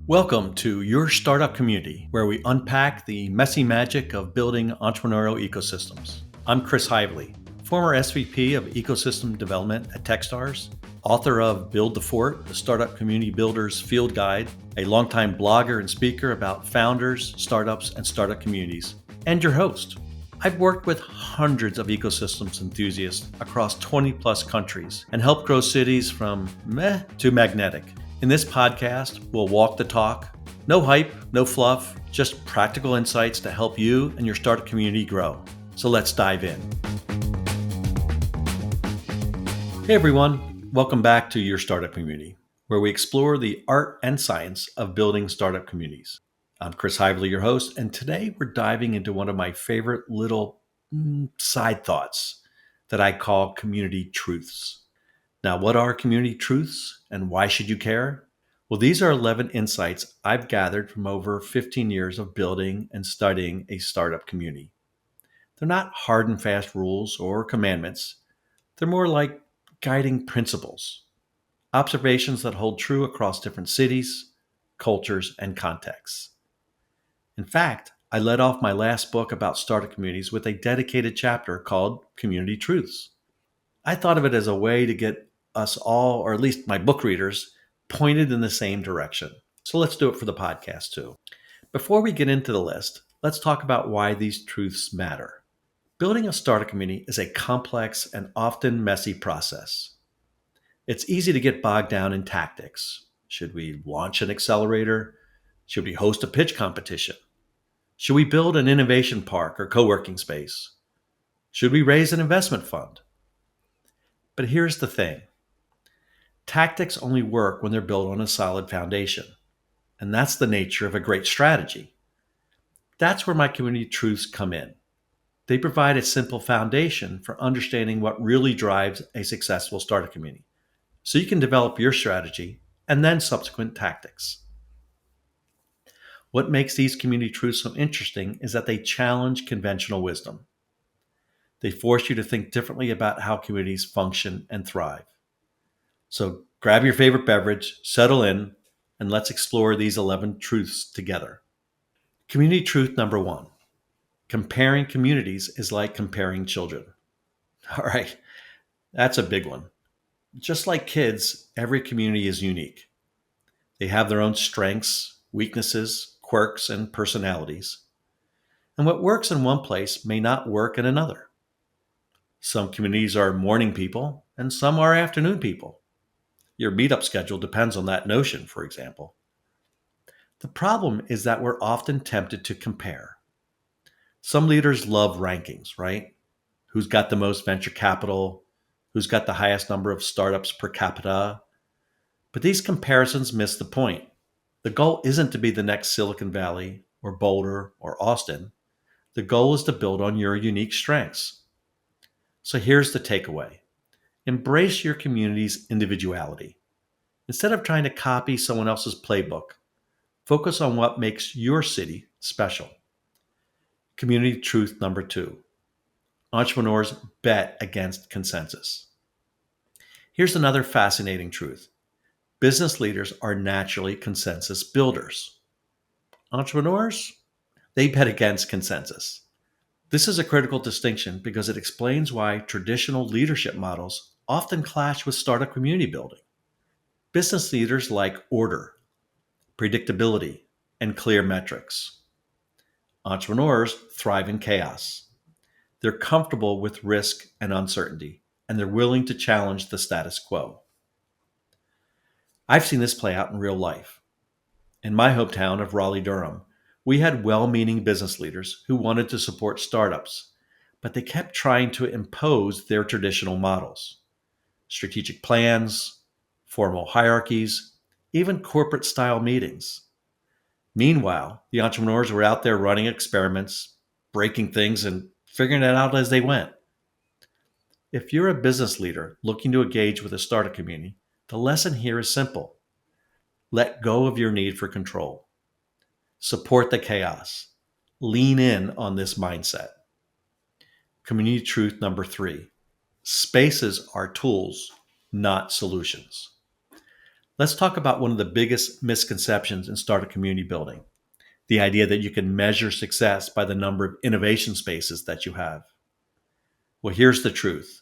Welcome to Your Startup Community, where we unpack the messy magic of building entrepreneurial ecosystems. I'm Chris Heivly, former SVP of Ecosystem Development at Techstars, author of Build the Fort, the Startup Community Builder's Field Guide, a longtime blogger and speaker about founders, startups, and startup communities, and your host. I've worked with hundreds of ecosystems enthusiasts across 20 plus countries and helped grow cities from meh to magnetic. In this podcast, we'll walk the talk. No hype, no fluff, just practical insights to help you and your startup community grow. So let's dive in. Hey everyone, welcome back to Your Startup Community, where we explore the art and science of building startup communities. I'm Chris Heivly, your host, and today we're diving into one of my favorite little side thoughts that I call community truths. Now, what are community truths and why should you care? Well, these are 11 insights I've gathered from over 15 years of building and studying a startup community. They're not hard and fast rules or commandments. They're more like guiding principles, observations that hold true across different cities, cultures, and contexts. In fact, I led off my last book about startup communities with a dedicated chapter called Community Truths. I thought of it as a way to get us all, or at least my book readers, pointed in the same direction. So let's do it for the podcast too. Before we get into the list, let's talk about why these truths matter. Building a startup community is a complex and often messy process. It's easy to get bogged down in tactics. Should we launch an accelerator? Should we host a pitch competition? Should we build an innovation park or co-working space? Should we raise an investment fund? But here's the thing. Tactics only work when they're built on a solid foundation. And that's the nature of a great strategy. That's where my community truths come in. They provide a simple foundation for understanding what really drives a successful startup community. So you can develop your strategy and then subsequent tactics. What makes these community truths so interesting is that they challenge conventional wisdom. They force you to think differently about how communities function and thrive. So grab your favorite beverage, settle in, and let's explore these 11 truths together. Community truth number 1. Comparing communities is like comparing children. All right, that's a big one. Just like kids, every community is unique. They have their own strengths, weaknesses, quirks, and personalities. And what works in one place may not work in another. Some communities are morning people, and some are afternoon people. Your meetup schedule depends on that notion, for example. The problem is that we're often tempted to compare. Some leaders love rankings, right? Who's got the most venture capital? Who's got the highest number of startups per capita? But these comparisons miss the point. The goal isn't to be the next Silicon Valley or Boulder or Austin. The goal is to build on your unique strengths. So here's the takeaway. Embrace your community's individuality. Instead of trying to copy someone else's playbook, focus on what makes your city special. Community truth number 2. Entrepreneurs bet against consensus. Here's another fascinating truth. Business leaders are naturally consensus builders. Entrepreneurs, they bet against consensus. This is a critical distinction because it explains why traditional leadership models often clash with startup community building. Business leaders like order, predictability, and clear metrics. Entrepreneurs thrive in chaos. They're comfortable with risk and uncertainty, and they're willing to challenge the status quo. I've seen this play out in real life. In my hometown of Raleigh, Durham, we had well-meaning business leaders who wanted to support startups, but they kept trying to impose their traditional models. Strategic plans, formal hierarchies, even corporate-style meetings. Meanwhile, the entrepreneurs were out there running experiments, breaking things, and figuring it out as they went. If you're a business leader looking to engage with a startup community, the lesson here is simple. Let go of your need for control. Support the chaos. Lean in on this mindset. Community truth number 3. Spaces are tools, not solutions. Let's talk about one of the biggest misconceptions in startup community building: the idea that you can measure success by the number of innovation spaces that you have. Well, here's the truth: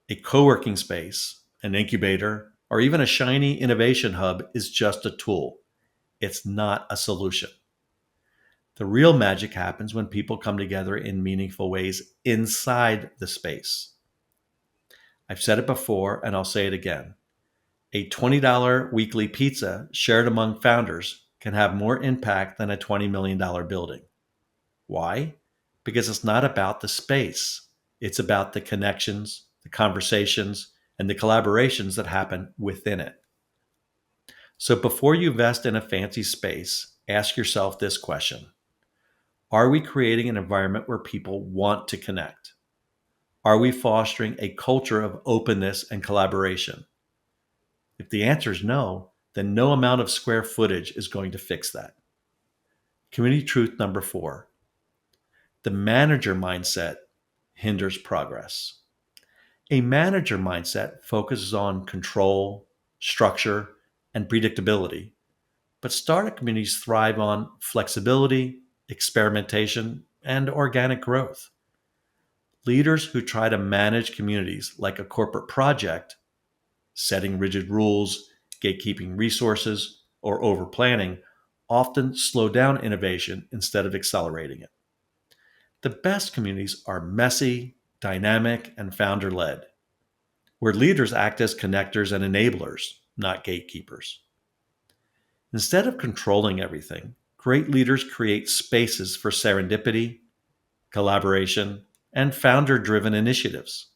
a co working space, an incubator, or even a shiny innovation hub is just a tool. It's not a solution. The real magic happens when people come together in meaningful ways inside the space. I've said it before and I'll say it again. A $20 weekly pizza shared among founders can have more impact than a $20 million building. Why? Because it's not about the space. It's about the connections, the conversations, and the collaborations that happen within it. So before you invest in a fancy space, ask yourself this question: are we creating an environment where people want to connect? Are we fostering a culture of openness and collaboration? If the answer is no, then no amount of square footage is going to fix that. Community truth number 4: the manager mindset hinders progress. A manager mindset focuses on control, structure, and predictability, but startup communities thrive on flexibility, experimentation, and organic growth. Leaders who try to manage communities like a corporate project, setting rigid rules, gatekeeping resources, or over planning, often slow down innovation instead of accelerating it. The best communities are messy, dynamic, and founder led, where leaders act as connectors and enablers, not gatekeepers. Instead of controlling everything, great leaders create spaces for serendipity, collaboration, and founder driven initiatives.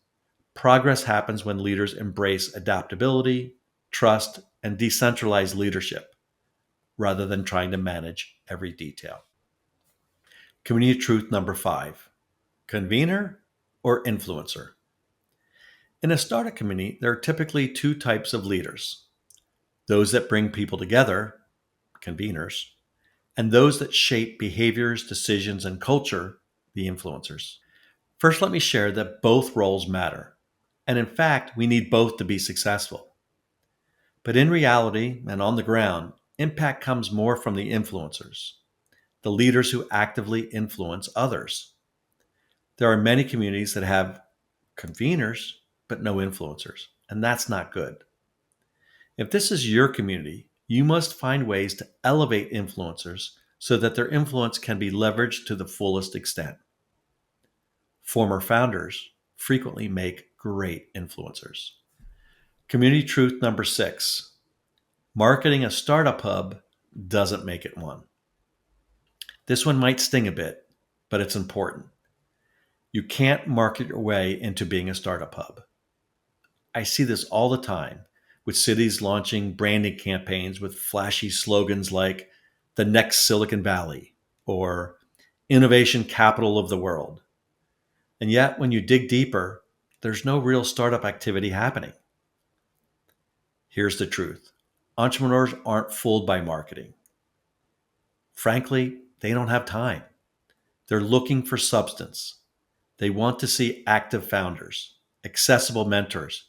Progress happens when leaders embrace adaptability, trust, and decentralized leadership rather than trying to manage every detail. Community truth number 5: convener or influencer. In a startup community, there are typically two types of leaders: those that bring people together, conveners, and those that shape behaviors, decisions, and culture, the influencers. First, let me share that both roles matter. And in fact, we need both to be successful. But in reality and on the ground, impact comes more from the influencers, the leaders who actively influence others. There are many communities that have conveners, but no influencers, and that's not good. If this is your community, you must find ways to elevate influencers so that their influence can be leveraged to the fullest extent. Former founders frequently make great influencers. Community truth number 6: marketing a startup hub doesn't make it one. This one might sting a bit, but it's important. You can't market your way into being a startup hub. I see this all the time, with cities launching branding campaigns with flashy slogans like the next Silicon Valley or innovation capital of the world. And yet, when you dig deeper, there's no real startup activity happening. Here's the truth: entrepreneurs aren't fooled by marketing. Frankly, they don't have time. They're looking for substance. They want to see active founders, accessible mentors,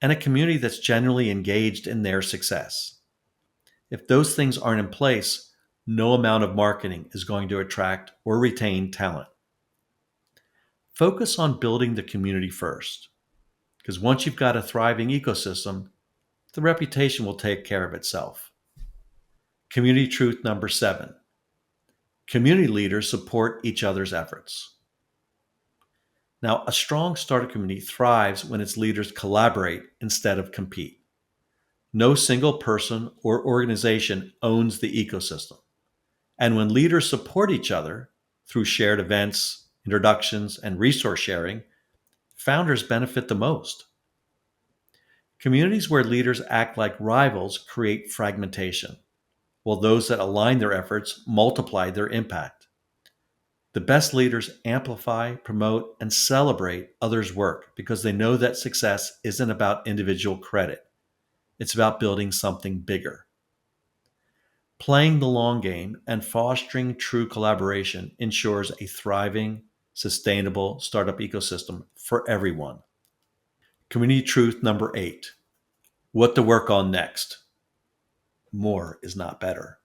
and a community that's genuinely engaged in their success. If those things aren't in place, no amount of marketing is going to attract or retain talent. Focus on building the community first, because once you've got a thriving ecosystem, the reputation will take care of itself. Community truth number 7: community leaders support each other's efforts. Now, a strong startup community thrives when its leaders collaborate instead of compete. No single person or organization owns the ecosystem. And when leaders support each other through shared events, introductions, and resource sharing, founders benefit the most. Communities where leaders act like rivals create fragmentation, while those that align their efforts multiply their impact. The best leaders amplify, promote, and celebrate others' work because they know that success isn't about individual credit. It's about building something bigger. Playing the long game and fostering true collaboration ensures a thriving, sustainable startup ecosystem for everyone. Community truth number 8: what to work on next. More is not better.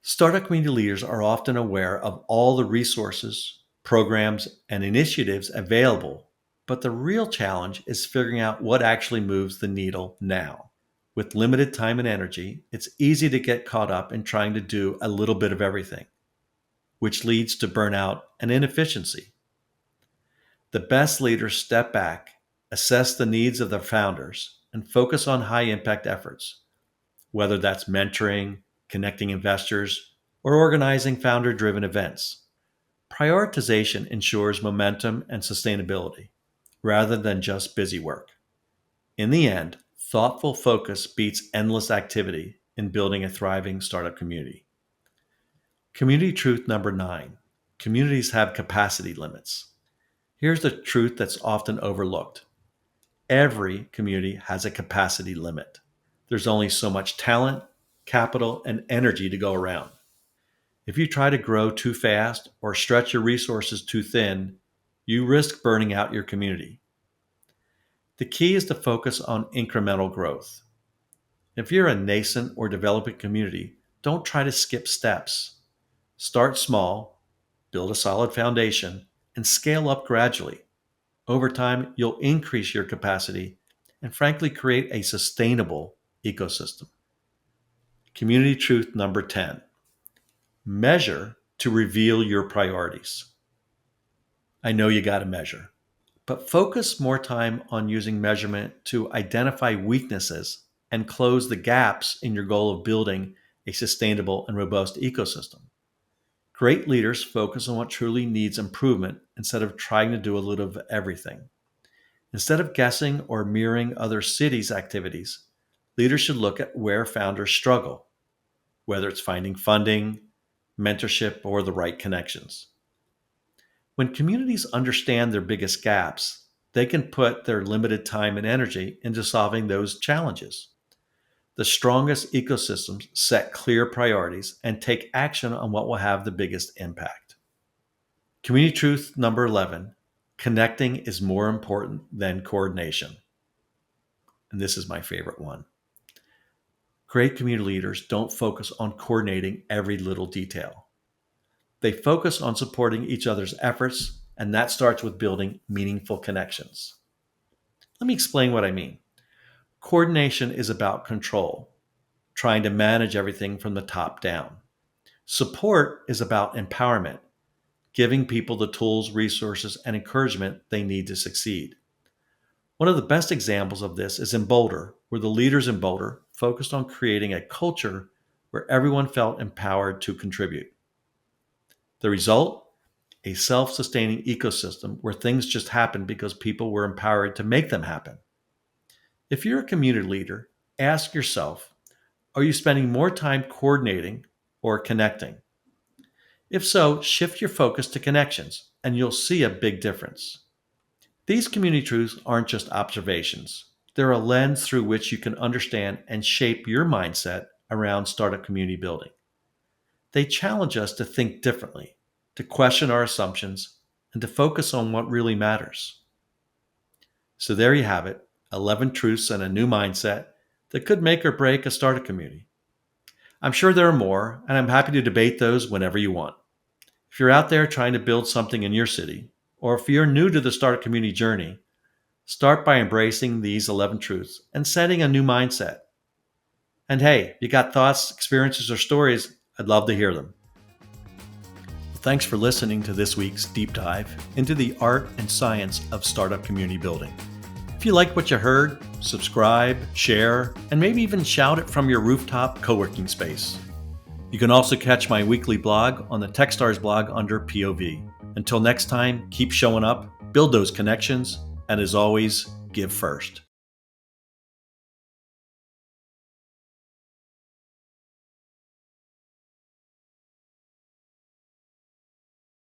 Startup community leaders are often aware of all the resources, programs, and initiatives available, but the real challenge is figuring out what actually moves the needle now. With limited time and energy, it's easy to get caught up in trying to do a little bit of everything, which leads to burnout and inefficiency. The best leaders step back, assess the needs of their founders, and focus on high impact efforts, whether that's mentoring, connecting investors, or organizing founder driven events. Prioritization ensures momentum and sustainability, rather than just busy work. In the end, thoughtful focus beats endless activity in building a thriving startup community. Community truth number 9: communities have capacity limits. Here's the truth that's often overlooked: every community has a capacity limit. There's only so much talent, capital, and energy to go around. If you try to grow too fast or stretch your resources too thin, you risk burning out your community. The key is to focus on incremental growth. If you're a nascent or developing community, don't try to skip steps. Start small, build a solid foundation, and scale up gradually. Over time, you'll increase your capacity and frankly create a sustainable ecosystem. Community truth number 10: measure to reveal your priorities. I know you got to measure, but focus more time on using measurement to identify weaknesses and close the gaps in your goal of building a sustainable and robust ecosystem. Great leaders focus on what truly needs improvement instead of trying to do a little of everything. Instead of guessing or mirroring other cities' activities, leaders should look at where founders struggle, whether it's finding funding, mentorship, or the right connections. When communities understand their biggest gaps, they can put their limited time and energy into solving those challenges. The strongest ecosystems set clear priorities and take action on what will have the biggest impact. Community truth number 11: connecting is more important than coordination. And this is my favorite one. Great community leaders don't focus on coordinating every little detail. They focus on supporting each other's efforts, and that starts with building meaningful connections. Let me explain what I mean. Coordination is about control, trying to manage everything from the top down. Support is about empowerment, giving people the tools, resources, and encouragement they need to succeed. One of the best examples of this is in Boulder, where the leaders in Boulder focused on creating a culture where everyone felt empowered to contribute. The result? A self sustaining ecosystem where things just happen because people were empowered to make them happen. If you're a community leader, ask yourself, are you spending more time coordinating or connecting? If so, shift your focus to connections, and you'll see a big difference. These community truths aren't just observations. They're a lens through which you can understand and shape your mindset around startup community building. They challenge us to think differently, to question our assumptions, and to focus on what really matters. So there you have it, 11 truths and a new mindset that could make or break a startup community. I'm sure there are more, and I'm happy to debate those whenever you want. If you're out there trying to build something in your city, or if you're new to the startup community journey, start by embracing these 11 truths and setting a new mindset. And hey, you got thoughts, experiences, or stories, I'd love to hear them. Thanks for listening to this week's deep dive into the art and science of startup community building. If you liked what you heard, subscribe, share, and maybe even shout it from your rooftop co-working space. You can also catch my weekly blog on the Techstars blog under POV. Until next time, keep showing up, build those connections, and as always, give first.